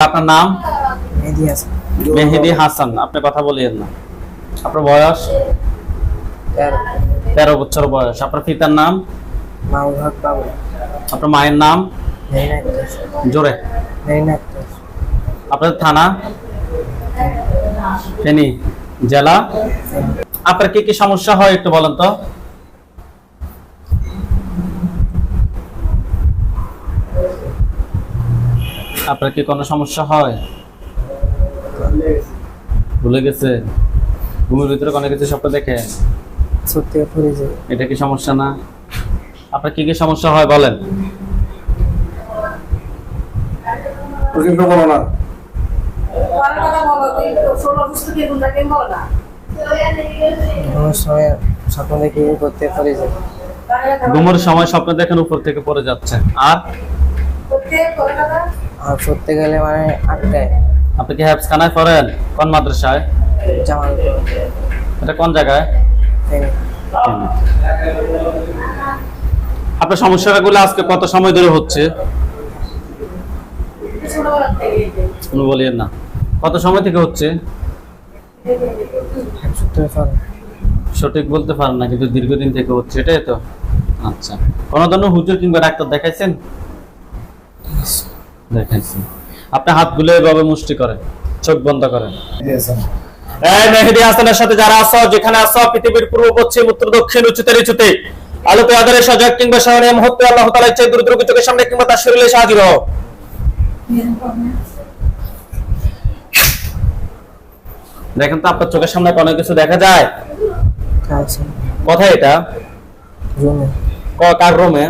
আপনার নাম? মেহেদি হাসান। আপনি কথা বলিয়েন না। আপনার বয়স? 13 বছর বয়স। আপনার পিতার নাম? আপনার মায়ের নাম? জোরে। আপনার থানা? ফেনী। জেলা? আপনার কি কি সমস্যা হয় একটু বলেন তো? আপনার কি কোনো সমস্যা হয়? ভুলে গেছে? ঘুমের ভিতরে কোনো কিছু স্বপ্ন দেখে? এটা কি সমস্যা না? আপনার কি কি সমস্যা হয় বলেন? ঘুমের সময় স্বপ্ন দেখেন উপর থেকে পড়ে যাচ্ছে। আর পড়তে গেলে মানে আটকায়। আপনি কি হেফজখানায় পড়েন? কোন মাদ্রাসায়? এটা কোন জায়গায়? আপনার সমস্যাগুলো আজকে কত সময় ধরে হচ্ছে? বলিয়েন না। কত সময় থেকে হচ্ছে? সঠিক বলতে পারেন না, কিন্তু দীর্ঘদিন থেকে হচ্ছে, এটাই তো? আচ্ছা, কোন ধরনের হুজুর কিংবা ডাক্তার দেখাইছেন? দেখাইছেন। আপনি হাতগুলো এভাবে মুষ্টি করেন, চোখ বন্ধ করেন। এই মেহেদি হাসানের সাথে যারা আছো, যেখানে আছো, পৃথিবীর পূর্ব পশ্চিম উত্তর দক্ষিণ উঁচুতে নিচুতে, আলোকে আধারে সজাগ কিংবা শহরে মুহূর্তে আল্লাহ তাআলা ইচ্ছায় দূর দূর চোখের সামনে কিংবা তার শরীরে এসে হাজির হও। দেখেন তো আপনার চোখের সামনে কোনো কিছু দেখা যায়? কোথায় এটা? কার রুমে?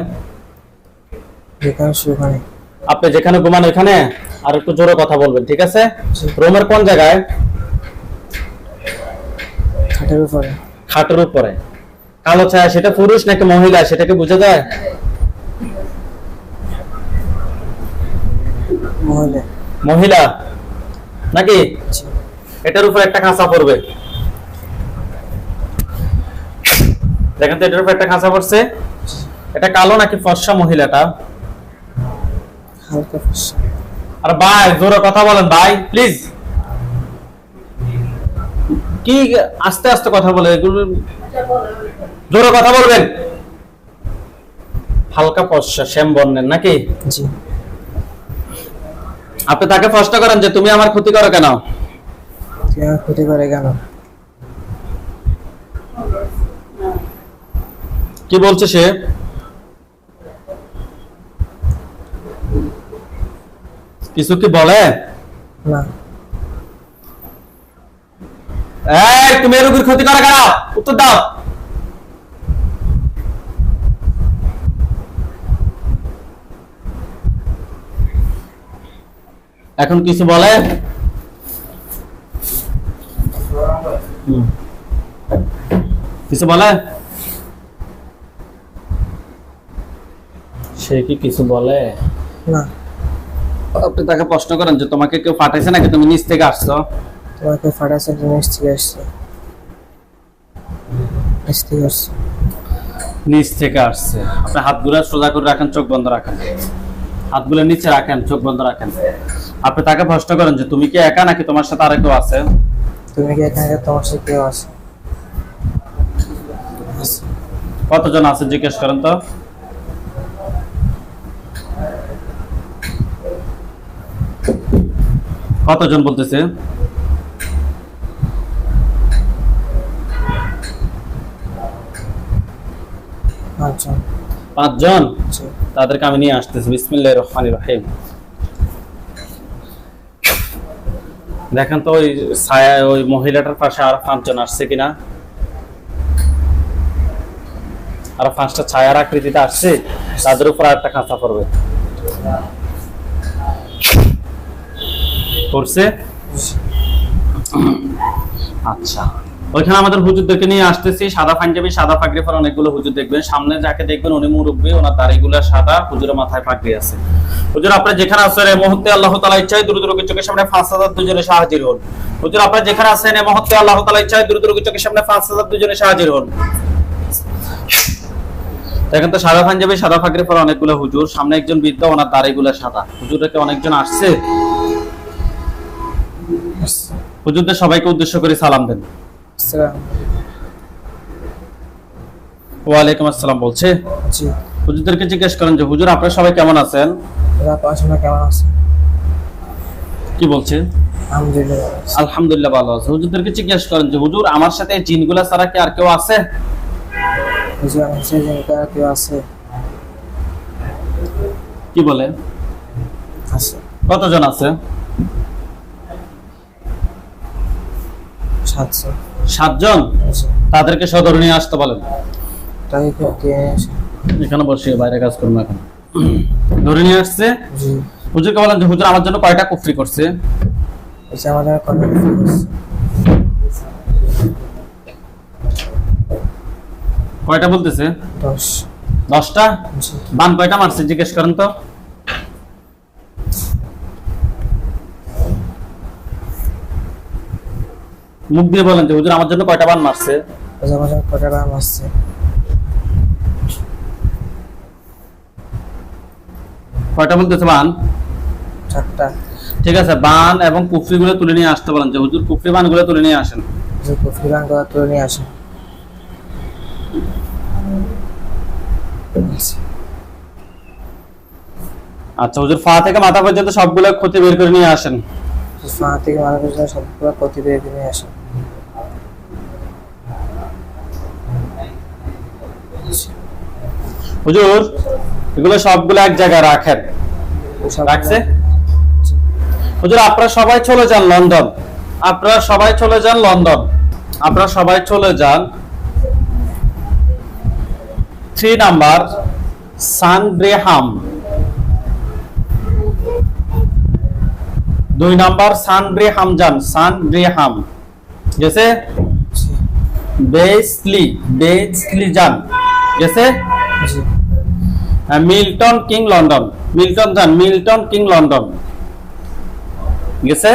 আপনি যেখানে ঘুমান ওখানে? আর একটু জোরে কথা বলবেন, ঠিক আছে? রুমের কোন জায়গায়? খাটের উপরে। কালো ছায়া, সেটা পুরুষ নাকি মহিলা সেটাকে বোঝা যায়? মহিলা নাকি? এটার উপর একটা খাঁচা পড়বে। দেখেন তো, এটার উপর একটা খাঁচা পড়ছে। এটা কালো নাকি ফর্সা মহিলাটা? আর ভাই জোরে কথা বলেন ভাই, প্লিজ। কি আস্তে আস্তে কথা বলে, এগুলো জোরে কথা বলবেন। হালকা ফর্সা, শ্যাম বর্ণের নাকি? আপনি তাকে প্রশ্ন করেন যে তুমি আমার ক্ষতি করো কেন? ক্ষতি করে কেন? কি বলছে সে? কিছু কি বলে না। এই তুমি রোগীর ক্ষতি করো কেন? উত্তর দাও। এখন কিছু বলে? কিছু বলে? সে কি কিছু বলে না। আপনি তাকে প্রশ্ন করেন যে তোমাকে কেউ পাঠাইছে নাকি তুমি নিচ থেকে আসছো? তোমাকে পাঠাইছে, তুমি নিচ থেকে আসছো। নিচ থেকে আসছে। আপনি হাতগুলো সোজা করে রাখেন, চোখ বন্ধ রাখেন। হাতগুলো নিচে রাখেন, চোখ বন্ধ রাখেন। আপনি তাকে প্রশ্ন করেন যে তুমি কি একা নাকি তোমার সাথে আর কেউ আছে? তুমি কি একা নাকি তোমার সাথে কেউ আছে? কতজন আছে জিজ্ঞেস করেন তো। কতজন বলতেছে? পাঁচজন। তাদেরকে আমি নিয়ে আসতেছি। বিসমিল্লাহির রহমানির রহিম। দেখেন তো ওই ছায়া, ওই মহিলাটার পাশে আর 5 জন আসছে কিনা? আর 5টা ছায়ার আকৃতিতে আসছে, তাদের উপর একটা খাঁচা পড়বে। করছে? আচ্ছা, ওইখানে আমাদের হুজুরদেরকে নিয়ে আসতেছি। সাদা পাঞ্জাবি, সাদা পাগড়ি পরা অনেকগুলো হুজুর দেখবেন। সামনে যাকে দেখবেন উনি মুরব্বী, ওনার দাড়িগুলো সাদা, হুজুরের মাথায় পাগড়ি আছে। হুজুর আপনারা যেখানে আছেন এই মুহূর্তে আল্লাহ তাআলা ইচ্ছায় দ্রুত রোগীর চোখের সামনে 5000 দুজনে হাজির হন। হুজুর আপনারা যেখানে আছেন এই মুহূর্তে আল্লাহ তাআলা ইচ্ছায় দ্রুত রোগীর চোখের সামনে 5000 দুজনে হাজির হন। দেখেন তো, সাদা পাঞ্জাবি, সাদা পাগড়ি পরা অনেকগুলো হুজুর। সামনে একজন বৃদ্ধ, ওনার দাড়িগুলো সাদা। হুজুরকে অনেকজন আসছে। হুজুরদের সবাইকে উদ্দেশ্য করে সালাম দেন। আসসালাম। ওয়ালাইকুম আসসালাম বলছে। জি। হুজুরদেরকে জিজ্ঞেস করেন যে হুজুর আপনারা সবাই কেমন আছেন? ওরা পড়াশোনা কেমন আছে? কি বলছে? আলহামদুলিল্লাহ ভালো আছি। আলহামদুলিল্লাহ ভালো আছে। হুজুরদেরকে জিজ্ঞেস করেন যে হুজুর আমার সাথে এই জিনগুলা ছাড়া কি আর কেউ আছে? হুজুর আমার সাথে কেউ আছে? কি বলে? আছে। কতজন আছে? 700। 7 জন। জি। তাদেরকে সদরে নিয়ে আসতে বলেন। তাকে কেউ কে আসে? এখানে বসে বাইরে কাজ করুন এখন। ধরে নিয়ে আসছে। জি। হুজুরকে বলেন যে হুজুর আমার জন্য কয়টা কুফরি করছে? এটা আমাদের কন্ট্যাক্ট করছে। কয়টা বলতেছে? 10। 10টা। জি। বান কয়টা মারছে জিজ্ঞেস করেন তো। মুখ দিয়ে বলেন যে হুজুর আমার জন্য কয়টা বান মারছে? হুজুর আমার জন্য কয়টা বাম আসছে? কয়টা বলতেছে বান? 4টা। ঠিক আছে, বান এবং কুফরি গুলো তুলে নিয়ে আসতে বলেন যে হুজুর কুফরি বান গুলো তুলে নিয়ে আসেন। হুজুর কুফরি বান গুলো তুলে নিয়ে আসে। আচ্ছা হুজুর পা থেকে মাথা পর্যন্ত সবগুলো ক্ষতি বের করে নিয়ে আসেন। পা থেকে মাথা পর্যন্ত সবগুলো ক্ষতি বের করে নিয়ে আসে। হুজুর এগুলো সবগুলো এক জায়গায় রাখেন। রাখছে? হুজুর আপনারা সবাই চলে যান লন্ডন। আপনারা সবাই চলে যান লন্ডন। আপনারা সবাই চলে যান 3 নাম্বার সানব্রেহাম, 2 নাম্বার সানব্রেহাম যান, সানব্রেহাম গেছে? জি। বেসলি যান গেছে? জি। মিল্টন কিং লন্ডন, মিল্টন যান, মিল্টন কিং লন্ডন গেছে?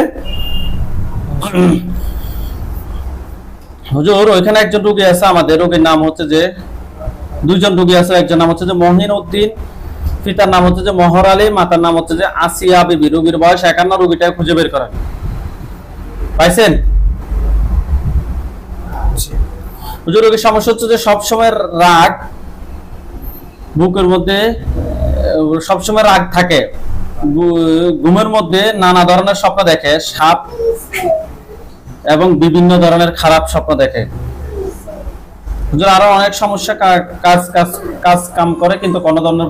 হুজুর ওইখানে একজন রোগী আছে, আমাদের রোগীর নাম হচ্ছে যে 2 জন রোগী আছে, একজন নাম হচ্ছে যে মহিন উদ্দিন, পিতার নাম হচ্ছে যে মহর আলী, মাতার নাম হচ্ছে যে আসিয়া বিবি। রোগীর বয়স 51। রোগীটাকে খুঁজে বের করেন। পাইছেন? জি। হুজুর রোগীর সমস্যা হচ্ছে যে সবসময় রাগ, বুকের মধ্যে সবসময় রাগ থাকে, ঘুমের মধ্যে নানা ধরনের স্বপ্ন দেখে, সাপ এবং বিভিন্ন ধরনের খারাপ স্বপ্ন দেখে। হুজুর আরো অনেক সমস্যা, কাজ কাম করে কিন্তু কোনো ধরনের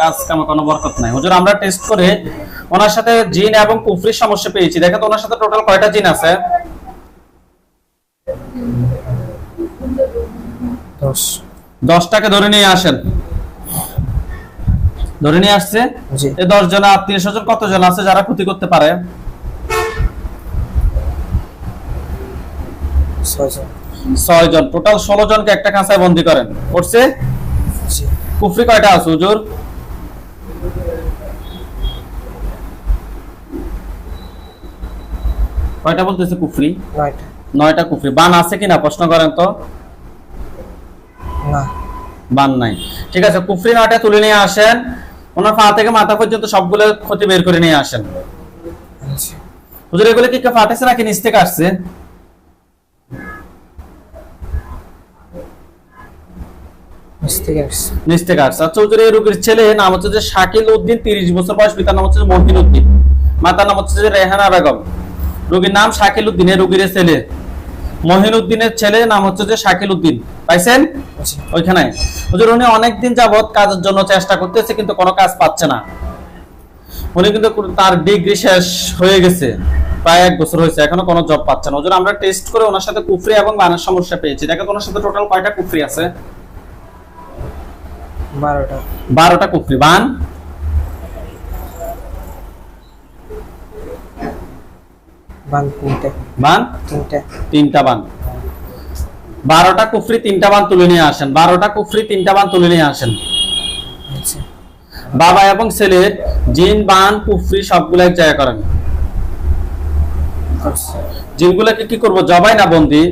কাজ কামে কোনো বরকত নাই। হুজুর আমরা টেস্ট করে ওনার সাথে জিন এবং কুফরির সমস্যা পেয়েছি। দেখেন তো ওনার সাথে টোটাল কয়টা জিন আছে? 10। 10টাকে ধরে নিয়ে আসেন। ধরে নিয়ে আসছে। জি। এই 10 জন আত্মীয় স্বজন কতজন আছে যারা ক্ষতি করতে পারে? 6 জন। 6 জন। টোটাল 16 জনকে একটা খাঁচায় বন্দী করেন। করছে? জি। কুফরি কয়টা আছে হুজুর? কয়টা বলতেছে কুফরি? 9টা। 9টা কুফরি। বান আছে কিনা প্রশ্ন করেন তো। না। বান নাই। ঠিক আছে, কুফরি 9টা তুলে নিয়ে আসেন। ওনার পা থেকে মাথা পর্যন্ত সবগুলো ক্ষতি বের করে নিয়ে আসেন। জি। হুজুর এগুলো কি ফাটেছে নাকি নিচ থেকে আসছে? নিচ থেকে আসছে। আচ্ছা হুজুর এই রোগীর ছেলে নাম হচ্ছে যে শাকিল উদ্দিন, 30 বছর বয়স, পিতার নাম হচ্ছে যে মহিন উদ্দিন, মাতার নাম হচ্ছে যে রেহানা বেগম। রোগীর নাম শাকিল উদ্দিন, এই রোগীর ছেলে। মহিন উদ্দিনের ছেলে নাম হচ্ছে যে শাকিল উদ্দিন। পাইছেন? ওইখানে হুজুর উনি অনেকদিন যাবত কাজের জন্য চেষ্টা করতেছে কিন্তু কোনো কাজ পাচ্ছে না। উনি কিন্তু তার ডিগ্রি শেষ হয়ে গেছে, প্রায় 1 বছর হয়েছে, এখনো কোনো জব পাচ্ছে না। হুজুর আমরা টেস্ট করে ওনার সাথে কুফরি এবং বানের সমস্যা পেয়েছি। দেখেন ওনার সাথে টোটাল কয়টা কুফরি আছে? 12টা। 12টা কুফরি। বান? বান 3টে। বান 3টে। 3টা বান। 12টা কুফরি 3টা বান তুলে নিয়ে আসেন। 12টা কুফরি 3টা বান তুলে নিয়ে আসেন। আচ্ছা। বাবা এবং ছেলের জিন, বান, কুফরি সবগুলো এক জায়গায় করেন। জিনগুলোকে কি করব, জবাই না বন্দি?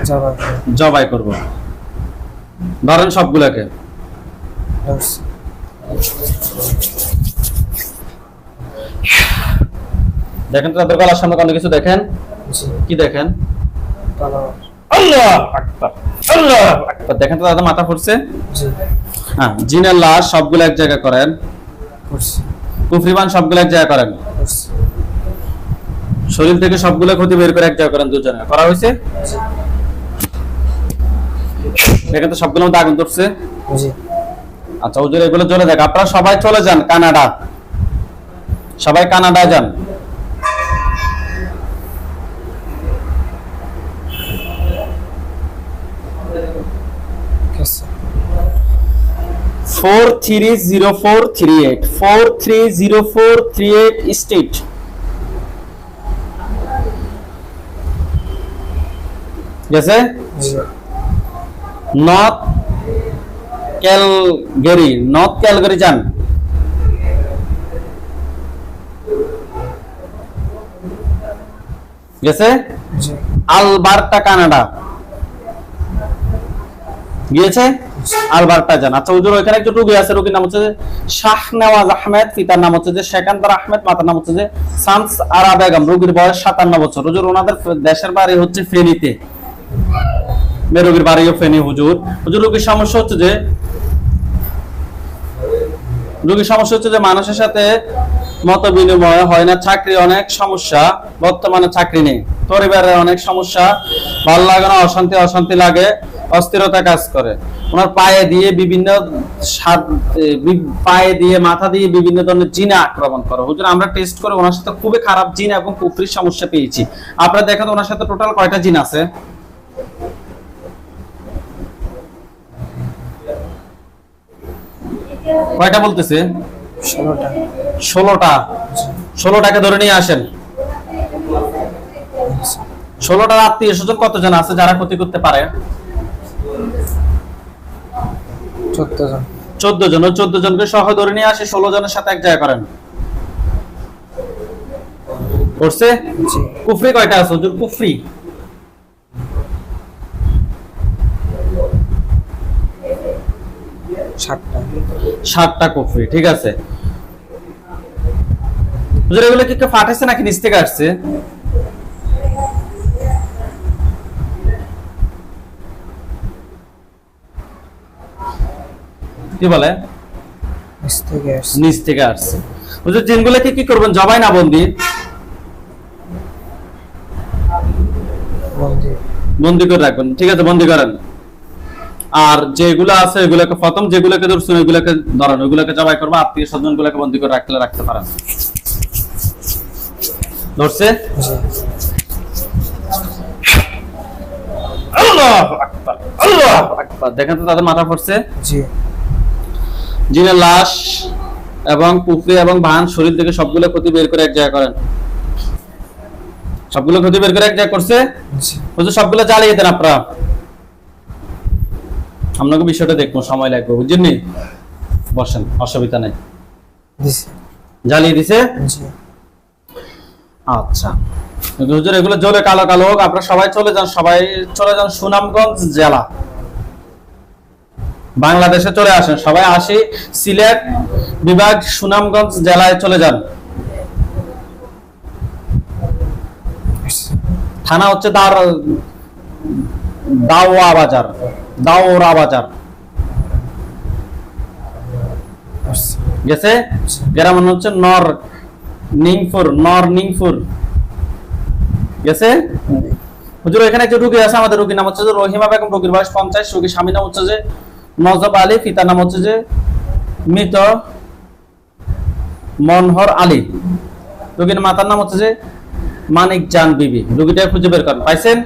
জবাই। জবাই করব। ধরেন সবগুলোকে। দেখেন তো তাদের গলার সামনে কোনো কিছু দেখেন? জি কি দেখেন? তলোয়ার। আল্লাহ আকবার, আল্লাহ আকবার। দেখেন তো তাদের মাথা ফুটছে। জি হ্যাঁ, জিনের লাশ সবগুলো এক জায়গায় করেন, করছি কুফরিবান সবগুলো এক জায়গায় করেন, করছি। শরীর থেকে সবগুলো ক্ষতি বের করে এক জায়গায় করেন, দুজনে করা হয়েছে। দেখেন তো সবগুলো মধ্যে আগুন ধরছে। জি আচ্ছা হুজুর এগুলো জোরে দেখ। আপনারা সবাই চলে যান কানাডা, সবাই কানাডায় যান। করছি। 430438 430438 স্টেট। গেছে? জি নর্থ ক্যালগারি, নর্থ ক্যালগারি যান। গেছে? জি আলবার্টা কানাডা গিয়েছে। আলবার্টা যান। আচ্ছা হুজুর ওইখানে একজন রোগী আছে, রোগীর নাম হচ্ছে যে শাহনেওয়াজ আহমেদ, পিতার নাম হচ্ছে যে সেকান্দার আহমেদ, মাতার নাম হচ্ছে যে শামস আরা বেগম। রোগীর বয়স 57 বছর। হুজুর ওনাদের দেশের বাড়ি হচ্ছে ফেনীতে, রোগীর বাড়িও ফেনী। হুজুর হুজুর রোগীর সমস্যা হচ্ছে যে মানুষের সাথে মত বিনিময় হয় না, চাকরি অনেক সমস্যা, বর্তমানে চাকরি নেই, পরিবারের অনেক সমস্যা, ভালো লাগে না, অশান্তি লাগে, অস্থিরতা কাজ করে। ওনার পায়ে দিয়ে মাথা দিয়ে বিভিন্ন ধরনের জিনে আক্রমণ করে। হুজুর আমরা টেস্ট করে ওনার সাথে খুবই খারাপ জিন এবং কুফরির সমস্যা পেয়েছি। আপনারা দেখেন ওনার সাথে টোটাল কয়টা জিন আছে? কয়টা বলতেছে? 16টা। 16টা। 16টাকে ধরে নিয়ে আসেন। 16টার আত্মীয় স্বজন কতজন আছে যারা ক্ষতি করতে পারে? 14 জন। 14 জন। 14 জনকে সহ ধরে নিয়ে আসে, 16 জনের সাথে এক জায়গা করেন। করছে? জি কুফরি কয়টা আছে হুজুর? কুফরি 7টা। 7টা কুফরি। ঠিক আছে হুজুর এগুলো কি ফাটাইছে নাকি নিচ থেকে আসছে? কি বলে? নিচ থেকে আসছে। হুজুর জিনগুলোকে কি করবেন? জবাই না বন্দি? বন্দি করে রাখবেন। ঠিক আছে বন্দি করেন। আর যেগুলো আছে এগুলোকে প্রথম যেগুলোকে ধরছেন ওইগুলোকে ধরেন, ওইগুলোকে জবাই করবো, আত্মীয় স্বজন গুলোকে বন্দি করে রাখতে পারেন। ধরছে? আল্লাহু আকবার, আল্লাহু আকবার। দেখেন তো তাদের মাথা পড়ছে। জি জিনের লাশ এবং পুকুরি এবং ভান শরীর থেকে সবগুলো ক্ষতি বের করে এক জায়গায় করেন। সবগুলো ক্ষতি বের করে এক জায়গায় করছে। হুজুর সবগুলো জ্বালিয়ে দেন আপনারা। আপনাকে বিষয়টা দেখবো, সময় লাগবে, বুঝছেন? বসেন, অসুবিধা নেই। জ্বালিয়ে দিছে। আচ্ছা হুজুর এগুলো জ্বলে কালো কালো হোক, আপনারা সবাই চলে যান সুনামগঞ্জ জেলা, বাংলাদেশে চলে আসেন। সবাই আসি সিলেট বিভাগ সুনামগঞ্জ জেলায় চলে যান। থানা হচ্ছে দাওরা বাজার। গেছে? গ্রাম হচ্ছে নর নিংপুর। গেছে? হুজুর এখানে একটা রোগী আছে, আমাদের রোগীর নাম হচ্ছে যে রহিমা বেগম, রোগীর বয়স 50, রোগীর স্বামীর নাম হচ্ছে যে নজব আলী, পিতার নাম হচ্ছে যে মৃত মনহর আলী, রোগীর মাতার নাম হচ্ছে যে মানিক জান বিবি। রোগীটা খুঁজে বের করেন। পাইছেন?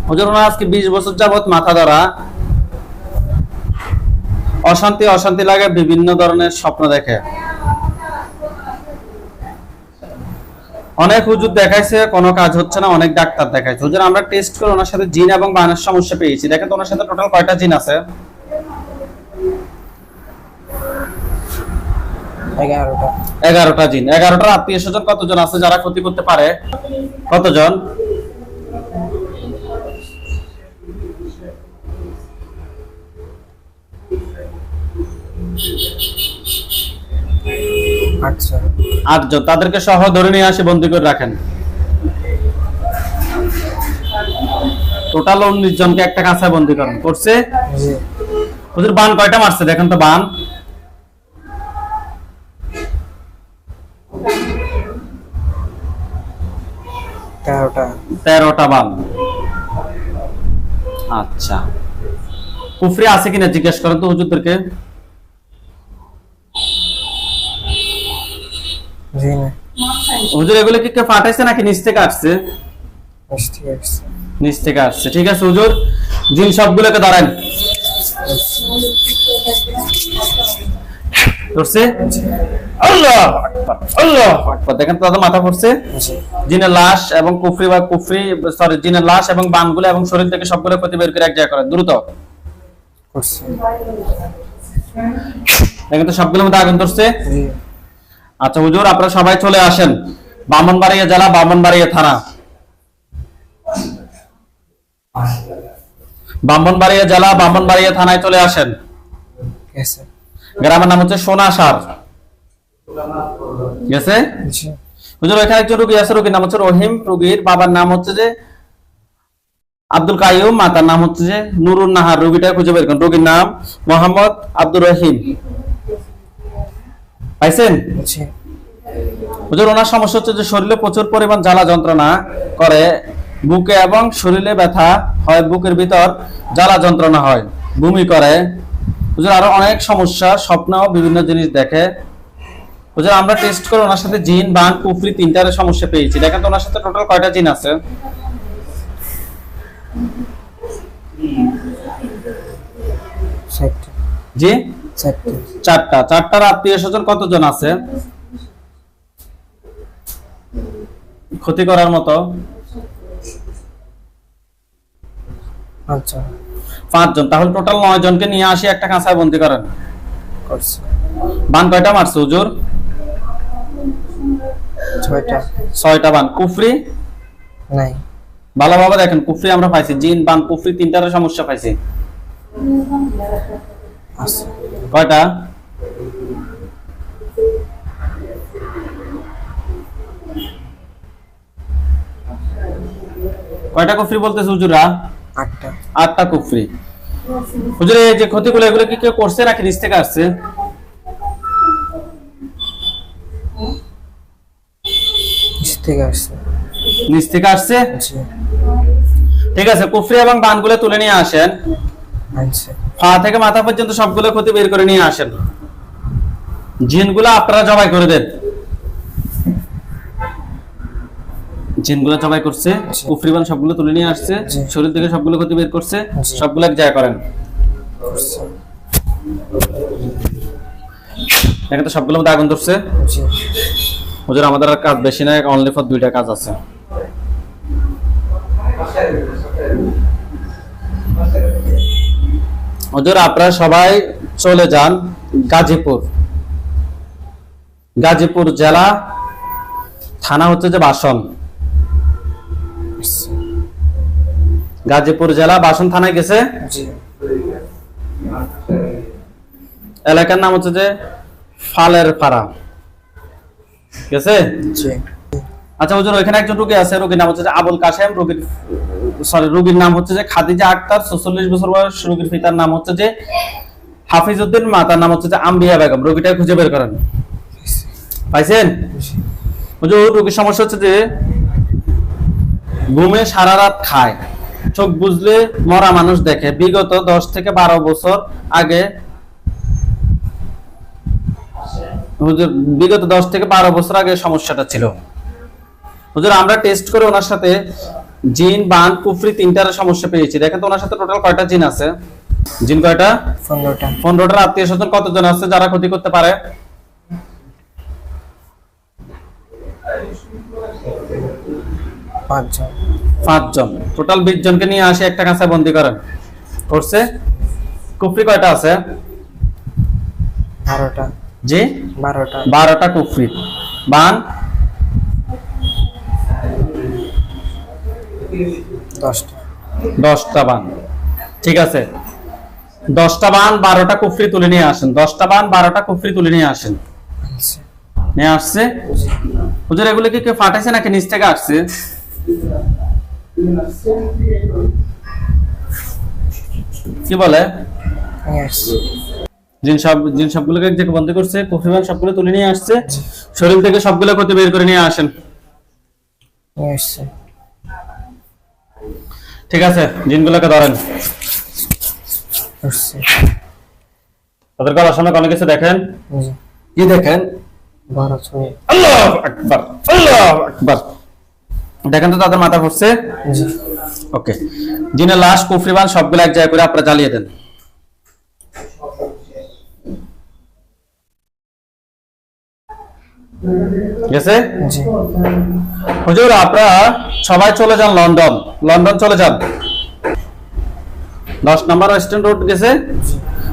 হুজুর ওনার আজকে 20 বছর যাবত মাথা ধরা, অশান্তি লাগে, বিভিন্ন ধরনের স্বপ্ন দেখে। অনেক হুজুর দেখাইছে, কোনো কাজ হচ্ছে না, অনেক ডাক্তার দেখাইছে। হুজুর আমরা টেস্ট করে ওনার সাথে জিন এবং বানের সমস্যা পেয়েছি। দেখেন তো ওনার সাথে টোটাল কয়টা জিন আছে? 11টা জিন। 11টার আত্মীয় স্বজন কতজন আছে যারা ক্ষতি করতে পারে? কতজন? 8জন। 8 জন, তাদেরকে সহ ধরে নিয়ে আসে বন্দী করে রাখেন। টোটাল 19 জনকে একটা কাঁচায় বন্দী করেন করছে। জি। হুজুর বান কয়টা মারছে দেখেন তো, বান 13টা। 13টা বান। আচ্ছা, কুফরি আছে কিনা জিজ্ঞেস করেন তো হুজুরদেরকে। জি না। হুজুর এগুলো কি কেউ পাঠাইছে নাকি নিচ থেকে আসছে? ঠিক আছে। নিচ থেকে আসছে, ঠিক আছে হুজুর। জিন সবগুলোকে ধরেন। ধরছে? আল্লাহু আকবার, আল্লাহু আকবার। দেখেন তো তাদের মাথা পড়ছে। জি। জিনের লাশ এবং জিনের লাশ এবং বানগুলো এবং শরীর থেকে সবগুলো ক্ষতি বের করে এক জায়গায় করেন দ্রুত। করছে। দেখেন তো সবগুলোর মধ্যে আগুন ধরছে। জি। আচ্ছা হুজুর, আপনারা সবাই চলে আসেন ব্রাহ্মণবাড়িয়া জেলা, ব্রাহ্মণবাড়িয়া থানা। ব্রাহ্মণবাড়িয়া জেলা, ব্রাহ্মণবাড়িয়া থানায় চলে আসেন। গেছে। গ্রামের নাম হচ্ছে সোনাসার। গেছে? জি। হুজুর এখানে একজন রোগী আছে, রোগীর নাম হচ্ছে রহিম। রোগীর বাবার নাম হচ্ছে যে আব্দুল কাইয়ুম, মাতার নাম হচ্ছে যে নুরুন নাহার। রোগীটা খুঁজে বের করুন। রোগীর নাম মোহাম্মদ আব্দুর রহিম। পাইছেন? জি। হুজুর ওনার সমস্যা হচ্ছে যে শরীরে প্রচুর পরিমাণ জ্বালা যন্ত্রণা করে, বুকে এবং শরীরে ব্যথা হয়, বুকের ভিতর জ্বালা যন্ত্রণা হয়, বমি করে। হুজুর আরো অনেক সমস্যা, স্বপ্নেও বিভিন্ন জিনিস দেখে। হুজুর আমরা টেস্ট করে ওনার সাথে জিন, বান, কুফরি তিনটার সমস্যা পেয়েছি। দেখেন তো ওনার সাথে টোটাল কয়টা জিন আছে? 4টা। জি 4টা। 4টা। 4টার আত্মীয় স্বজন কতজন আছে ক্ষতি করার মতো? 5জন। 5 জন। তাহলে টোটাল 9 জনকে নিয়ে আসি একটা কাঁচায় বন্দী করেন। করছে। বান কয়টা মারছে হুজুর? 6টা। 6টা বান। কুফরি নাই। ভালোভাবে দেখেন, কুফরি আমরা পাইছি, জিন, বান, কুফরি তিনটার সমস্যা পাইছি। আছে। কয়টা? কয়টা কুফরি বলতেছে হুজুরা? 8টা। 8টা কুফরি। হুজুর এই যে ক্ষতিগুলো এগুলো কি কেউ করছে নাকি নিচ থেকে আসছে? নিচ থেকে আসছে। নিচ থেকে আসছে। জি। ঠিক আছে, কুফরি এবং বানগুলো তুলে নিয়ে আসেন। আনছে। পা থেকে মাথা পর্যন্ত সবগুলো ক্ষতি বের করে নিয়ে আসেন। জিনগুলো আপনারা জবাই করে দেন। জিনগুলো জবাই করছে, জি। কুফরি বান সবগুলো তুলে নিয়ে আসছে, জি। শরীর থেকে সবগুলো ক্ষতি বের করছে, জি। সবগুলো এক জায়গায় করেন। করছে। দেখেন তো সবগুলোর মধ্যে আগুন ধরছে। জি। হুজুর আমাদের আর কাজ বেশি না, অনলি ফর 2টা কাজ আছে। হুজুর আপনারা সবাই চলে যান গাজীপুর। গাজীপুর জেলা, থানা হচ্ছে যে বাসন। গাজীপুর জেলা বাসন থানায় গেছে। জি। এলাকার নাম হচ্ছে যে ফালের পাড়া। গেছে? জি। আচ্ছা হুজুর ওইখানে একজন রোগী আছে, রোগীর নাম হচ্ছে যে আবুল কাশেম। রোগীর নাম হচ্ছে যে খাদিজা আক্তার, 44 বছর বয়স। রোগীর পিতার নাম হচ্ছে যে হাফিজউদ্দিন, মাতার নাম হচ্ছে যে আম্বিয়া বেগম। রোগীটা খুঁজে বের করেন। পাইছেন? হুজুর রোগীর সমস্যা হচ্ছে যে ঘুমে সারা রাত খায়, চোখ বুঝলে মরা মানুষ দেখে। বিগত 10 থেকে 12 বছর আগে, হুজুর বিগত 10 থেকে 12 বছর আগে সমস্যাটা ছিল। হুজুর আমরা টেস্ট করে ওনার সাথে জিন, বান, কুফরি তিনটার সমস্যা পেয়েছি। দেখেন তো ওনার সাথে টোটাল কয়টা জিন আছে? জিন কয়টা? 15টা। 15টার আত্মীয় স্বজন কতজন আছে যারা ক্ষতি করতে পারে? 5জন। 5 জন। টোটাল 20 জনকে নিয়ে আসে একটা কাঁচায় বন্দী করেন। করছে? কুফরি কয়টা আছে? 12টা। জি 12টা। 12টা কুফরি। বান 10টা। 10টা বান। ঠিক আছে, 10টা বান 12টা কুফরি তুলে নিয়ে আসেন। 10টা বান 12টা কুফরি তুলে নিয়ে আসেন। আনছে। নিয়ে আসছে। হুজুর এগুলো কি কেউ ফাটাইছে নাকি নিচ থেকে আসছে? কি বলে? নিয়ে আসছে। জিন সবগুলোকে এক জায়গায় বন্ধ করছে, কুফরিবান সবগুলো তুলে নিয়ে আসছে, শরীর থেকে সবগুলো ক্ষতি বের করে নিয়ে আসেন। নিয়ে আসছে। ঠিক আছে, জিনগুলোকে ধরেন। আসছে। তাদের গলার সামনে কোনো কিছু দেখেন? জি। কি দেখেন? বড় ছবি। আল্লাহু আকবার, আল্লাহু আকবার। দেখেন তো তাদের মাথা ফুটছে? জি। ওকে, জিনের লাশ কুফরিবান সবগুলো এক জায়গায় করে আপনারা জ্বালিয়ে দেন। গেছে? জি। হুজুর আপনারা সবাই চলে যান লন্ডন, লন্ডন চলে যান। 10 নম্বর ওয়েস্টার্ন রোড গেছে।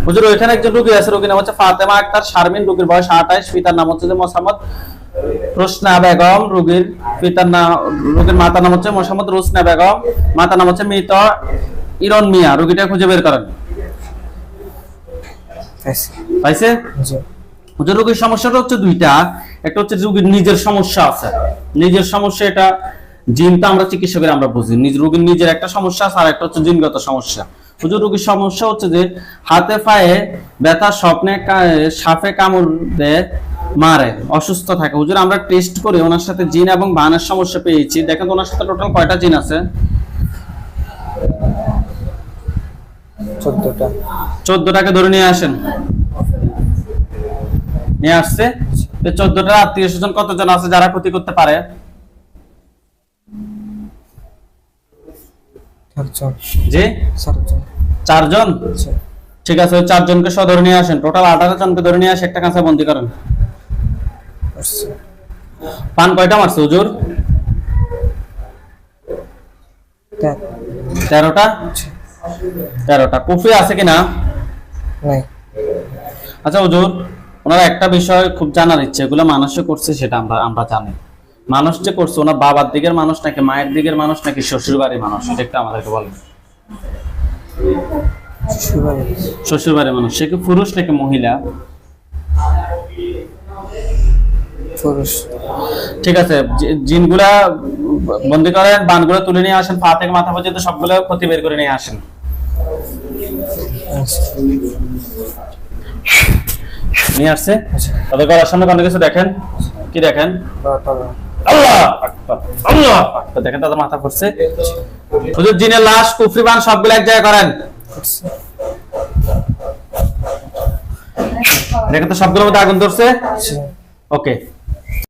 হুজুর ওইখানে একজন রোগী আছে, রোগীর নাম হচ্ছে ফাতেমা আক্তার শারমিন, রোগীর বয়স 28, পিতার নাম হচ্ছে যে মোহাম্মদ রোশনা বেগম, রোগীর মাতার নাম হচ্ছে মোহাম্মদ রোশনা বেগম, মাতার নাম হচ্ছে মৃত ইরন মিয়া। রোগীটা খুঁজে বের করেন। পাইছে। পাইছে? জি। হুজুর রোগীর সমস্যাটা হচ্ছে দুইটা, একটা হচ্ছে রোগীর নিজের সমস্যা আছে, নিজের সমস্যা, এটা জিনটা আমরা চিকিৎসকের আমরা বুঝি, রোগীর নিজের একটা সমস্যা আছে, আর একটা হচ্ছে জিনগত সমস্যা। হুজুর রোগীর সমস্যা হচ্ছে যে হাতে পায়ে ব্যথা, স্বপ্নে সাপে কামড় দেয়, মারে, অসুস্থ থাকে। হুজুর আমরা টেস্ট করে ওনার সাথে জিন এবং বানের সমস্যা পেয়েছি। দেখেন তো ওনার সাথে টোটাল কয়টা জিন আছে? 14টা। 14টাকে ধরে নিয়ে আসেন। নিয়ে আসছে। 14টা আত্মীয় স্বজন কতজন আছে যারা ক্ষতি করতে পারে? 4জন। জি, 4জন। 4জন। জি। ঠিক আছে, ওই 4জনকে সহ ধরে নিয়ে আসেন। টোটাল 18 জনকে ধরে নিয়ে আসে একটা কাঁচা বন্দি করেন। আসছে। পান কয়টা মারছে হুজুর? 13টা। 13টা। কুফরি আছে কিনা? নাই। আচ্ছা হুজুর, ওনারা একটা বিষয় খুব জানার ইচ্ছে, এগুলো মানুষে করছে সেটা আমরা জানি। মানুষ যে করছে ওনার বাবার দিকের মানুষ নাকি মায়ের দিকের মানুষ নাকি শ্বশুর বাড়ির মানুষ, এটা একটু আমাদেরকে বলেন। শ্বশুর বাড়ির মানুষ। সে কি পুরুষ নাকি মহিলা? পুরুষ। ঠিক আছে, জিনগুলা বন্দি করেন, বানগুলো তুলে নিয়ে আসেন, পা থেকে মাথা পর্যন্ত সবগুলো ক্ষতি বের করে নিয়ে আসেন। নিয়ে আসছে। তাদের গলার সামনে কোনো কিছু দেখেন? কি দেখেন? আল্লাহ আকবার, আল্লাহ আকবার। দেখেন তাদের মাথা পড়ছে। হুজুর জিনের লাশ কুফরিবান সবগুলো এক জায়গায় করেন। দেখেন তো সবগুলোর মধ্যে আগুন ধরছে। ওকে,